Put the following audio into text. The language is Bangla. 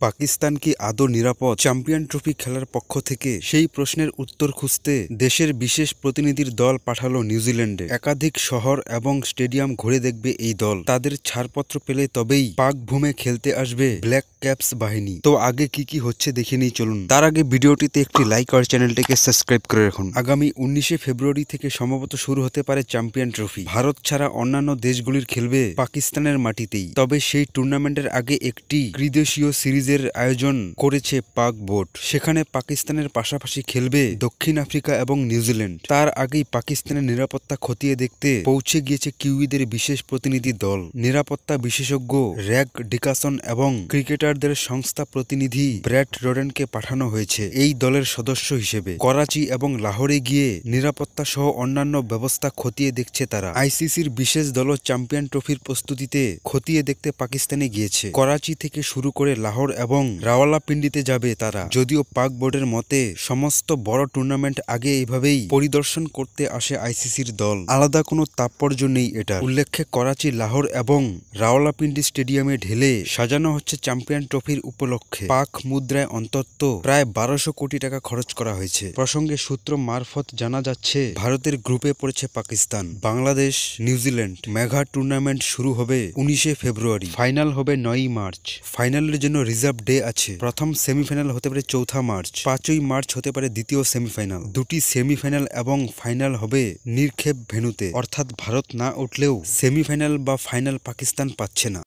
পাকিস্তান কি আদৌ নিরাপদ চ্যাম্পিয়ন ট্রফি খেলার পক্ষ থেকে? সেই প্রশ্নের উত্তর খুঁজতে দেশের বিশেষ প্রতিনিধির দল পাঠালো নিউজিল্যান্ডে। একাধিক শহর এবং স্টেডিয়াম ঘুরে দেখবে এই দল। তাদের ছাড়পত্র পেলে তবেই পাক ভূমে খেলতে আসবে ব্ল্যাক ক্যাপস বাহিনী। তো আগে কি কি হচ্ছে দেখে নিই চলুন। তার আগে ভিডিওটিতে একটি লাইক আর চ্যানেলটিকে সাবস্ক্রাইব করে রাখুন। আগামী 19শে ফেব্রুয়ারি থেকে সম্ভবত শুরু হতে পারে চ্যাম্পিয়ন ট্রফি। ভারত ছাড়া অন্যান্য দেশগুলির খেলবে পাকিস্তানের মাটিতেই। তবে সেই টুর্নামেন্টের আগে একটি ত্রিদেশীয় সিরিজের আয়োজন করেছে পাক বোর্ড। সেখানে পাকিস্তানের পাশাপাশি খেলবে দক্ষিণ আফ্রিকা এবং নিউজিল্যান্ড। তার আগেই পাকিস্তানের নিরাপত্তা খতিয়ে দেখতে পৌঁছে গিয়েছে কিউইদের বিশেষ প্রতিনিধি দল। নিরাপত্তা বিশেষজ্ঞ র্যাগ ডিকাসন এবং ক্রিকেটারদের সংস্থা প্রতিনিধি ব্র্যাড রোডেনকে পাঠানো হয়েছে এই দলের সদস্য হিসেবে। করাচি এবং লাহোরে গিয়ে নিরাপত্তা সহ অন্যান্য ব্যবস্থা খতিয়ে দেখছে তারা। আইসিসির বিশেষ দলও চ্যাম্পিয়ন ট্রফির প্রস্তুতিতে খতিয়ে দেখতে পাকিস্তানে গিয়েছে। করাচি থেকে শুরু করে লাহোর এবং রাওয়ালাপিন্ডিতে যাবে তারা। যদিও পাক বোর্ডের মতে সমস্ত বড় টুর্নামেন্ট আগে এইভাবেই পরিদর্শন করতে আসে আইসিসির দল। আলাদা কোনো তাৎপর্য নেই এটা। উল্লেখ্য, করাচি, লাহোর এবং রাওয়ালাপিন্ডি স্টেডিয়ামে ঢেলে সাজানো হচ্ছে চ্যাম্পিয়ন ট্রফির উপলক্ষে। পাক মুদ্রায় অন্তত প্রায় 1200 কোটি টাকা খরচ করা হয়েছে। প্রসঙ্গে সূত্র মারফত জানা যাচ্ছে, ভারতের গ্রুপে পড়েছে Pakistan, Bangladesh, New Zealand. Mega tournament শুরু হবে 19শে ফেব্রুয়ারি, ফাইনাল হবে 9ই মার্চ। ফাইনালের জন্য রিজার্ভ ডে আছে। প্রথম সেমিফাইনাল হতে পারে 4 মার্চ, 5ই মার্চ হতে পারে দ্বিতীয় সেমিফাইনাল। দুটি সেমিফাইনাল এবং ফাইনাল হবে নিরপেক্ষ ভেন্যুতে, অর্থাৎ ভারত না উঠলেও সেমিফাইনাল বা ফাইনাল পাকিস্তান পাচ্ছে না।